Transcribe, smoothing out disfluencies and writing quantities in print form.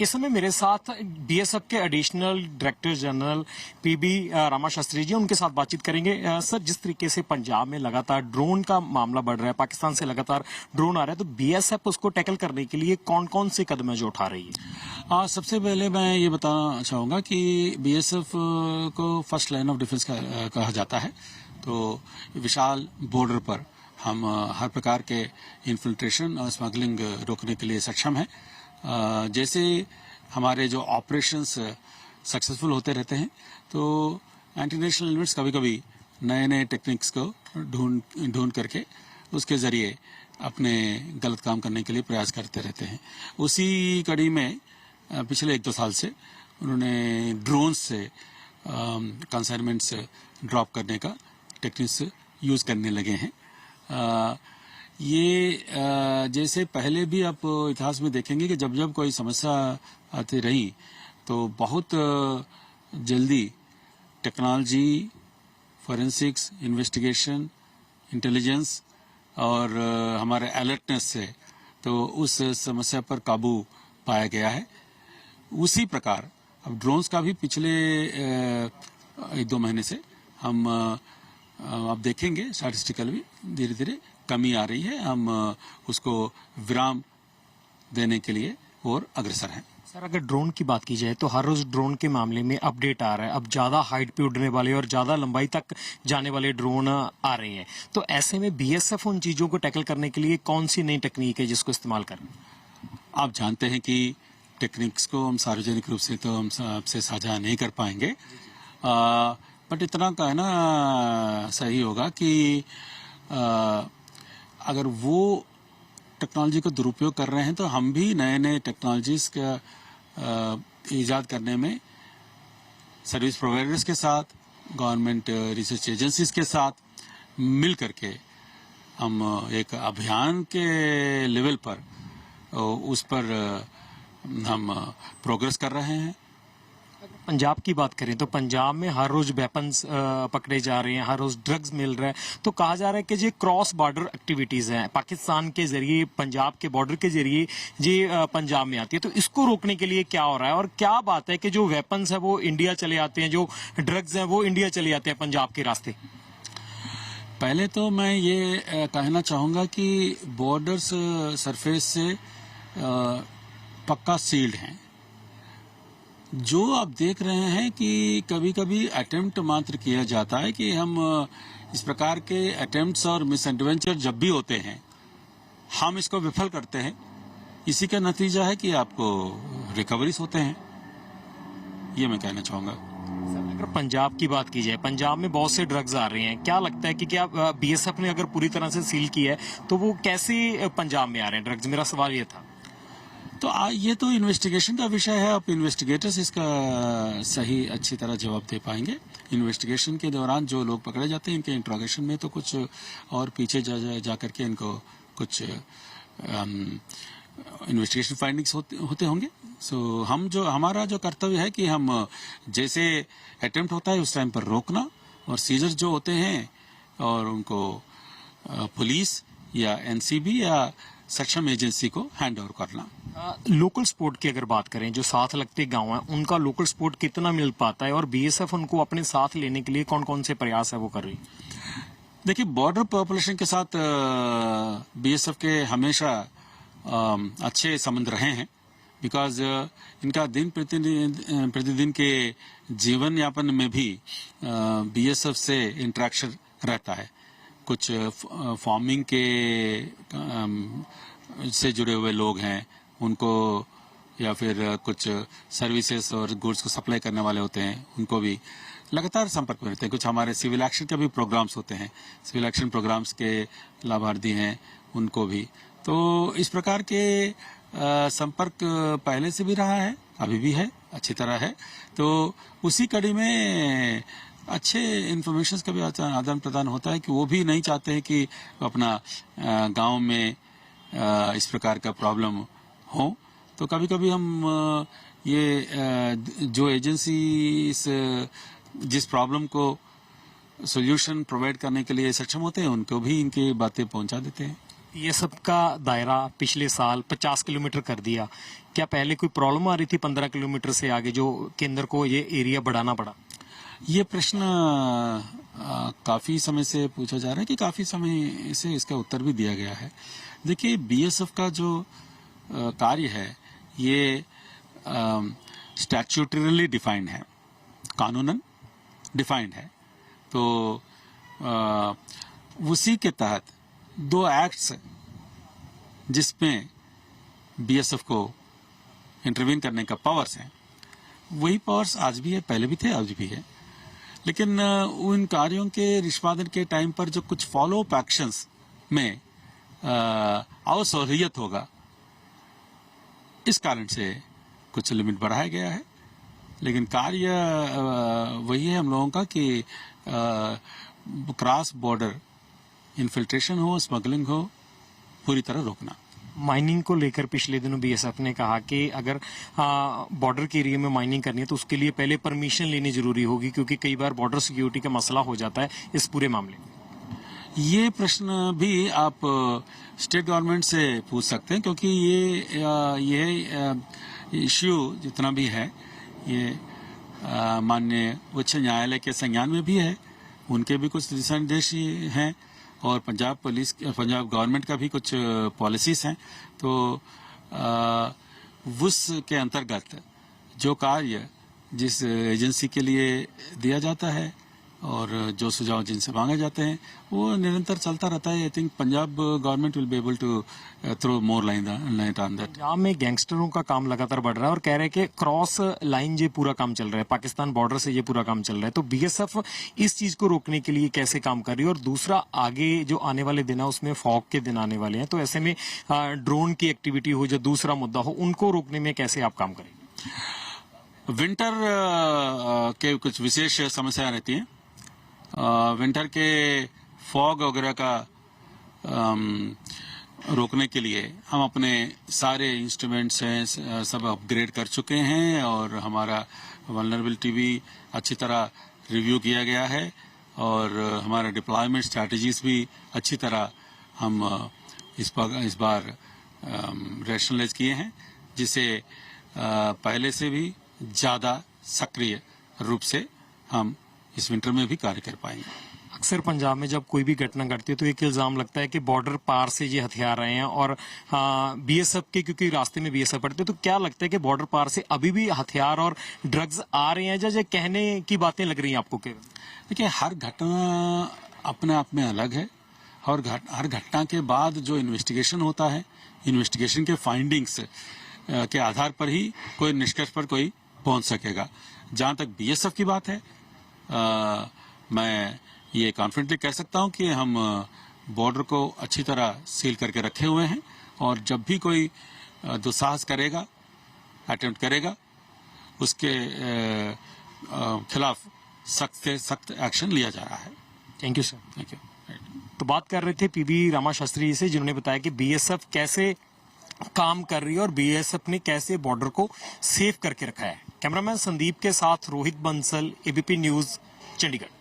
इस समय मेरे साथ बीएसएफ के additional director general PB Rama Shastri ji, उनके साथ बातचीत करेंगे। सर, जिस तरीके से पंजाब में लगातार ड्रोन का मामला बढ़ रहा है, पाकिस्तान से लगातार ड्रोन आ रहा है, तो बीएसएफ उसको टैकल करने के लिए कौन कौन से कदम है जो उठा रही है? सबसे पहले मैं ये बताना चाहूँगा कि बीएसएफ को फर्स्ट लाइन ऑफ डिफेंस कहा जाता है। तो विशाल बॉर्डर पर हम हर प्रकार के इन्फिल्ट्रेशन और स्मगलिंग रोकने के लिए सक्षम हैं। जैसे हमारे जो ऑपरेशंस सक्सेसफुल होते रहते हैं, तो एंटी नेशनल एलिमेंट्स कभी कभी नए नए टेक्निक्स को ढूंढ करके उसके जरिए अपने गलत काम करने के लिए प्रयास करते रहते हैं। उसी कड़ी में पिछले 1-2 साल से उन्होंने ड्रोन से कंसाइनमेंट्स ड्रॉप करने का टेक्निक्स यूज करने लगे हैं। ये जैसे पहले भी आप इतिहास में देखेंगे कि जब जब कोई समस्या आती रही तो बहुत जल्दी टेक्नोलॉजी, फोरेंसिक्स, इन्वेस्टिगेशन, इंटेलिजेंस और हमारे अलर्टनेस से तो उस समस्या पर काबू पाया गया है। उसी प्रकार अब ड्रोन्स का भी पिछले 1-2 महीने से हम आप देखेंगे स्टैटिस्टिकल भी धीरे धीरे कमी आ रही है। हम उसको विराम देने के लिए और अग्रसर हैं। सर, अगर ड्रोन की बात की जाए तो हर रोज ड्रोन के मामले में अपडेट आ रहा है। अब ज्यादा हाइट पे उड़ने वाले और ज्यादा लंबाई तक जाने वाले ड्रोन आ रहे हैं, तो ऐसे में बीएसएफ उन चीजों को टैकल करने के लिए कौन सी नई टेक्निक है जिसको इस्तेमाल करें? आप जानते हैं कि टेक्निक्स को हम सार्वजनिक रूप से तो हम आपसे साझा नहीं कर पाएंगे, बट इतना कहना सही होगा कि अगर वो टेक्नोलॉजी को दुरुपयोग कर रहे हैं तो हम भी नए नए टेक्नोलॉजीज का ईजाद करने में सर्विस प्रोवाइडर्स के साथ, गवर्नमेंट रिसर्च एजेंसीज के साथ मिल करके हम एक अभियान के लेवल पर उस पर हम प्रोग्रेस कर रहे हैं। पंजाब की बात करें तो पंजाब में हर रोज वेपन्स पकड़े जा रहे हैं, हर रोज ड्रग्स मिल रहा है, तो कहा जा रहा है कि ये क्रॉस बॉर्डर एक्टिविटीज हैं, पाकिस्तान के जरिए, पंजाब के बॉर्डर के जरिए ये पंजाब में आती है। तो इसको रोकने के लिए क्या हो रहा है और क्या बात है कि जो वेपन्स है वो इंडिया चले आते हैं, जो ड्रग्स हैं वो इंडिया चले आते हैं पंजाब के रास्ते? पहले तो मैं ये कहना चाहूँगा कि बॉर्डर्स सरफेस से पक्का सील्ड हैं। जो आप देख रहे हैं कि कभी कभी अटेम्प्ट मात्र किया जाता है कि हम इस प्रकार के अटेम्प्ट्स और मिसएडवेंचर जब भी होते हैं हम इसको विफल करते हैं। इसी का नतीजा है कि आपको रिकवरीज होते हैं। ये मैं कहना चाहूँगा। अगर पंजाब की बात की जाए, पंजाब में बहुत से ड्रग्स आ रहे हैं, क्या लगता है कि क्या बीएसएफ ने अगर पूरी तरह से सील किया है तो वो कैसे पंजाब में आ रहे हैं ड्रग्स? मेरा सवाल ये था। तो ये तो इन्वेस्टिगेशन का विषय है। अब इन्वेस्टिगेटर्स इसका सही अच्छी तरह जवाब दे पाएंगे। इन्वेस्टिगेशन के दौरान जो लोग पकड़े जाते हैं इनके इंट्रोगेशन में तो कुछ और पीछे जा करके इनको कुछ इन्वेस्टिगेशन फाइंडिंग्स होते होंगे। सो हमारा जो कर्तव्य है कि हम जैसे अटेम्प्ट होता है उस टाइम पर रोकना, और सीजर जो होते हैं और उनको पुलिस या एनसीबी या सक्षम एजेंसी को हैंड ओवर करना। लोकल सपोर्ट की अगर बात करें, जो साथ लगते गांव हैं उनका लोकल सपोर्ट कितना मिल पाता है और बीएसएफ उनको अपने साथ लेने के लिए कौन कौन से प्रयास है वो कर रही? देखिए, बॉर्डर पॉपुलेशन के साथ बीएसएफ के हमेशा अच्छे संबंध रहे हैं, बिकॉज इनका दिन प्रतिदिन के जीवन यापन में भी बीएसएफ से इंटरेक्शन रहता है। कुछ फार्मिंग के से जुड़े हुए लोग हैं उनको, या फिर कुछ सर्विसेज और गुड्स को सप्लाई करने वाले होते हैं उनको भी लगातार संपर्क में रहते हैं। कुछ हमारे सिविल एक्शन के भी प्रोग्राम्स होते हैं, सिविल एक्शन प्रोग्राम्स के लाभार्थी हैं उनको भी। तो इस प्रकार के संपर्क पहले से भी रहा है, अभी भी है, अच्छी तरह है। तो उसी कड़ी में अच्छे इन्फॉर्मेशन का भी आदान प्रदान होता है कि वो भी नहीं चाहते हैं कि अपना गांव में इस प्रकार का प्रॉब्लम हो। तो कभी कभी हम ये जो एजेंसी जिस प्रॉब्लम को सॉल्यूशन प्रोवाइड करने के लिए सक्षम होते हैं उनको भी इनकी बातें पहुंचा देते हैं। ये सब का दायरा पिछले साल 50 किलोमीटर कर दिया, क्या पहले कोई प्रॉब्लम आ रही थी 15 किलोमीटर से आगे जो केंद्र को ये एरिया बढ़ाना पड़ा? ये प्रश्न काफी समय से पूछा जा रहा है कि काफी समय से इसका उत्तर भी दिया गया है। देखिए, बीएसएफ का जो कार्य है ये स्टैट्यूटरली डिफाइंड है, कानूनन डिफाइंड है। तो उसी के तहत 2 एक्ट्स जिसमें बीएसएफ को इंटरवीन करने का पावर्स है, वही पावर्स आज भी है, पहले भी थे, आज भी है। लेकिन उन कार्यों के निष्पादन के टाइम पर जो कुछ फॉलो अप एक्शंस में असहूलियत होगा, इस कारण से कुछ लिमिट बढ़ाया गया है। लेकिन कार्य वही है हम लोगों का कि क्रॉस बॉर्डर इन्फिल्ट्रेशन हो, स्मगलिंग हो, पूरी तरह रोकना। माइनिंग को लेकर पिछले दिनों बीएसएफ ने कहा कि अगर बॉर्डर के एरिया में माइनिंग करनी है तो उसके लिए पहले परमिशन लेनी जरूरी होगी, क्योंकि कई बार बॉर्डर सिक्योरिटी का मसला हो जाता है इस पूरे मामले में। ये प्रश्न भी आप स्टेट गवर्नमेंट से पूछ सकते हैं, क्योंकि ये इश्यू जितना भी है ये माननीय उच्च न्यायालय के संज्ञान में भी है, उनके भी कुछ दिशा निर्देश हैं और पंजाब गवर्नमेंट का भी कुछ पॉलिसीज हैं। तो उस के अंतर्गत जो कार्य जिस एजेंसी के लिए दिया जाता है और जो सुझाव जिनसे मांगे जाते हैं वो निरंतर चलता रहता है। I think Punjab government will be able to throw more light on that. Punjab में गैंगस्टरों का काम लगातार बढ़ रहा है और कह रहे हैं कि क्रॉस लाइन ये पूरा काम चल रहा है, पाकिस्तान बॉर्डर से ये पूरा काम चल रहा है। तो बीएसएफ इस चीज को रोकने के लिए कैसे काम कर रही है? और दूसरा, आगे जो आने वाले दिन है उसमें फॉग के दिन आने वाले हैं, तो ऐसे में ड्रोन की एक्टिविटी हो, जो दूसरा मुद्दा हो, उनको रोकने में कैसे आप काम करेंगे? विंटर के कुछ विशेष समस्याएं रहती हैं। विंटर के फॉग वगैरह का रोकने के लिए हम अपने सारे इंस्ट्रूमेंट्स हैं सब अपग्रेड कर चुके हैं और हमारा वल्नरेबिलिटी भी अच्छी तरह रिव्यू किया गया है और हमारा डिप्लॉयमेंट स्ट्रैटेजीज भी अच्छी तरह हम इस बार रैशनलाइज किए हैं, जिससे पहले से भी ज़्यादा सक्रिय रूप से हम इस विंटर में भी कार्य कर पाएंगे। अक्सर पंजाब में जब कोई भी घटना घटती है तो एक इल्जाम लगता है कि बॉर्डर पार से ये हथियार आए हैं और बीएसएफ के, क्योंकि रास्ते में बीएसएफ पड़ते हैं, तो क्या लगता है कि बॉर्डर पार से अभी भी हथियार और ड्रग्स आ रहे हैं, या कहने की बातें लग रही हैं आपको? देखिए, हर घटना अपने आप में अलग है और हर घटना के बाद जो इन्वेस्टिगेशन होता है, इन्वेस्टिगेशन के फाइंडिंग्स के आधार पर ही कोई निष्कर्ष पर कोई पहुंच सकेगा। जहां तक बीएसएफ की बात है, मैं ये कॉन्फिडेंटली कह सकता हूं कि हम बॉर्डर को अच्छी तरह सील करके रखे हुए हैं और जब भी कोई दुस्साहस करेगा, अटेम्प्ट करेगा, उसके खिलाफ सख्त से सख्त एक्शन लिया जा रहा है। Thank you sir. Thank you. तो बात कर रहे थे पीबी रामा शास्त्री से, जिन्होंने बताया कि बीएसएफ कैसे काम कर रही है और बीएसएफ ने कैसे बॉर्डर को सेफ करके रखा है। कैमरामैन संदीप के साथ रोहित बंसल, एबीपी न्यूज, चंडीगढ़।